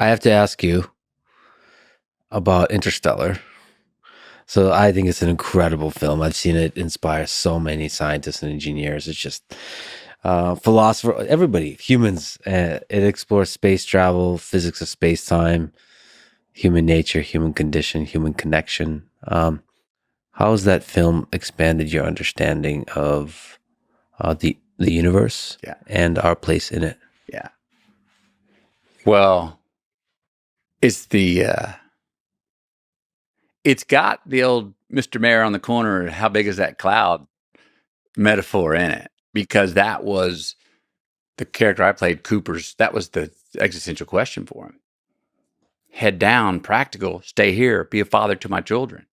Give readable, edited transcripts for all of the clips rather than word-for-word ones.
I have to ask you about Interstellar. So I think it's an incredible film. I've seen it inspire so many scientists and engineers. It's just philosopher, everybody, humans. It explores space travel, physics of space time, human nature, human condition, human connection. How has that film expanded your understanding of the universe Yeah. and our place in it? Yeah. Well, it's it's got the old Mr. Mayor on the corner, how big is that cloud metaphor in it? Because that was the character I played, Cooper's, that was the existential question for him. Head down, practical, stay here, be a father to my children.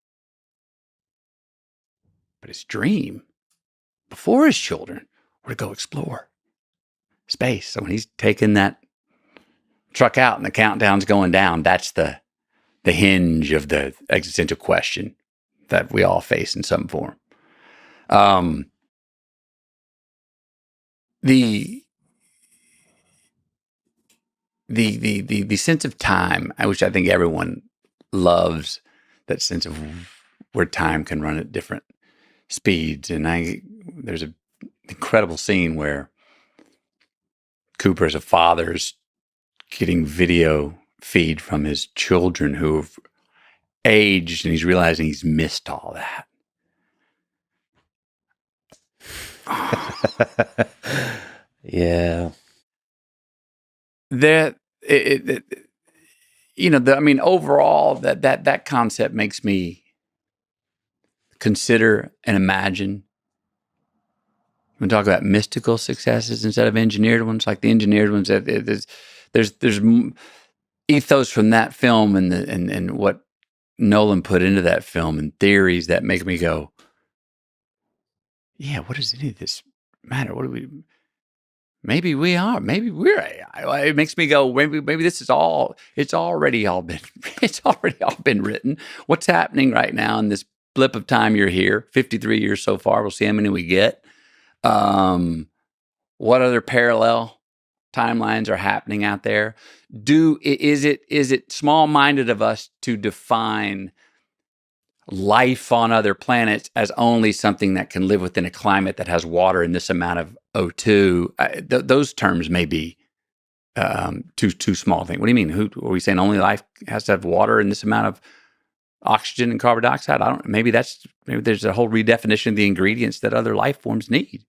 But his dream before his children were to go explore space. So when he's taking that truck out and the countdown's going down, that's the hinge of the existential question that we all face in some form. The sense of time, which I think everyone loves, that sense of where time can run at different speeds. And there's an incredible scene where Cooper, as a father, is getting video feed from his children who have aged, and he's realizing he's missed all that. Yeah. That overall, that concept makes me consider and imagine. We talk about mystical successes instead of engineered ones. Like the engineered ones, there's ethos from that film and what Nolan put into that film and theories that make me go, yeah, what does any of this matter? What do we? Maybe we are. Maybe we're AI. It makes me go, maybe this is all. It's already all been written. What's happening right now in this blip of time? You're here, 53 years so far. We'll see how many we get. What other parallel timelines are happening out there? Is it small-minded of us to define life on other planets as only something that can live within a climate that has water in this amount of O2? Those terms may be too small. Thing. What do you mean? Are we saying only life has to have water in this amount of oxygen and carbon dioxide? Maybe there's a whole redefinition of the ingredients that other life forms need.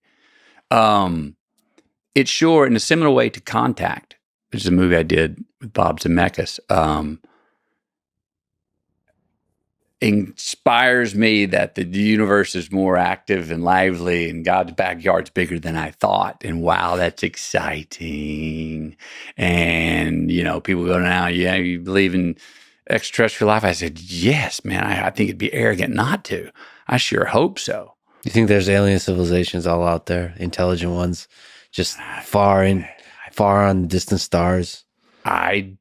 It's sure in a similar way to Contact, which is a movie I did with Bob Zemeckis. Inspires me that the universe is more active and lively and God's backyard's bigger than I thought. And wow, that's exciting. And, people go, now, yeah, you believe in extraterrestrial life? I said, yes, man, I think it'd be arrogant not to. I sure hope so. You think there's alien civilizations all out there, intelligent ones, just far on distant stars? I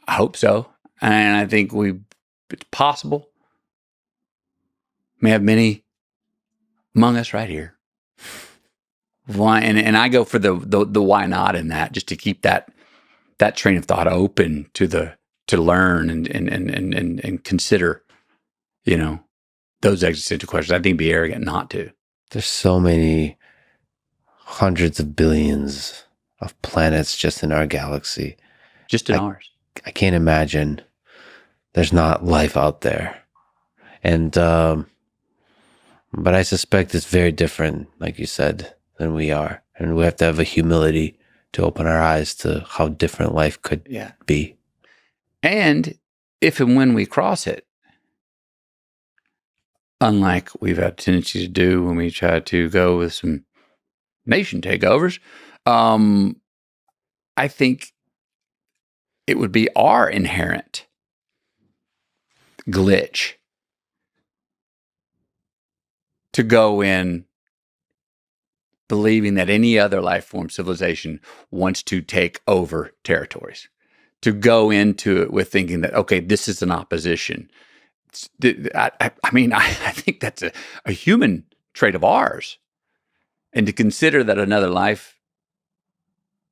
hope so. And I think it's possible. May have many among us right here. Why? And I go for the why not in that, just to keep that train of thought open to learn and consider, those existential questions. I think it'd be arrogant not to. There's so many hundreds of billions of planets just in our galaxy. Just in ours. I can't imagine there's not life out there. And, but I suspect it's very different, like you said, than we are. And we have to have a humility to open our eyes to how different life could be. And if and when we cross it, unlike we've had a tendency to do when we try to go with some nation takeovers, I think it would be our inherent glitch to go in believing that any other life form civilization wants to take over territories, to go into it with thinking that, okay, this is an opposition. I think that's a human trait of ours. And to consider that another life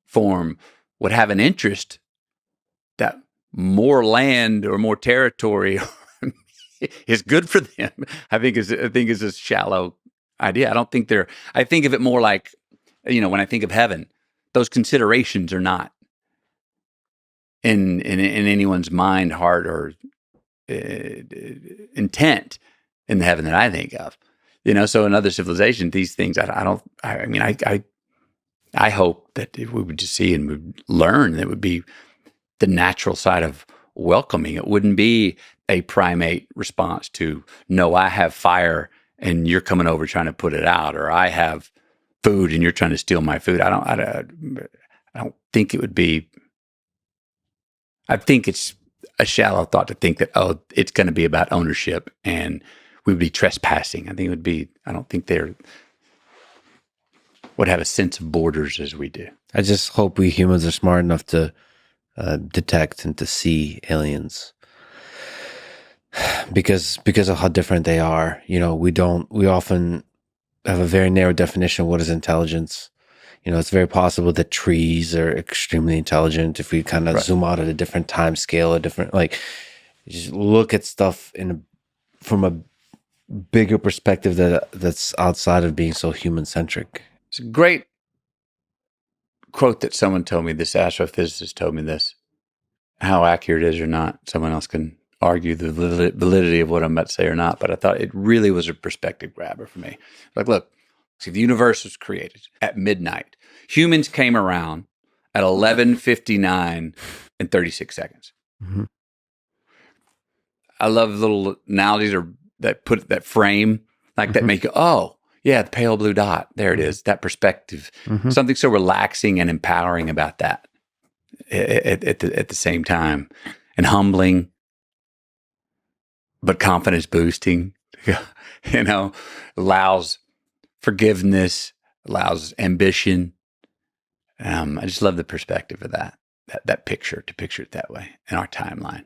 form would have an interest that more land or more territory is good for them. I think is a shallow idea. I think of it more like, when I think of heaven, those considerations are not in anyone's mind, heart, or intent in the heaven that I think of. So in other civilizations, these things, I hope that we would just see and would learn that it would be the natural side of welcoming. It wouldn't be a primate response to, no, I have fire and you're coming over trying to put it out, or I have food and you're trying to steal my food. I don't think it would be. I think it's a shallow thought to think that, it's going to be about ownership and we would be trespassing. I think it would be. I don't think they would have a sense of borders as we do. I just hope we humans are smart enough to detect and to see aliens, because of how different they are. We often have a very narrow definition of what is intelligence. It's very possible that trees are extremely intelligent if we kind of zoom out at a different time scale, you just look at stuff from a bigger perspective that's outside of being so human centric. It's a great quote that someone told me. This astrophysicist told me this. How accurate it is or not, someone else can argue the validity of what I'm about to say or not, but I thought it really was a perspective grabber for me. Like, look, see, the universe was created at midnight. Humans came around at 11:59 and 36 seconds. Mm-hmm. I love little analogies that frame, like that make you, oh, yeah, the pale blue dot. There it is, that perspective. Mm-hmm. Something so relaxing and empowering about that at the same time, and humbling, but confidence boosting. Allows forgiveness, allows ambition. I just love the perspective of that picture, to picture it that way in our timeline.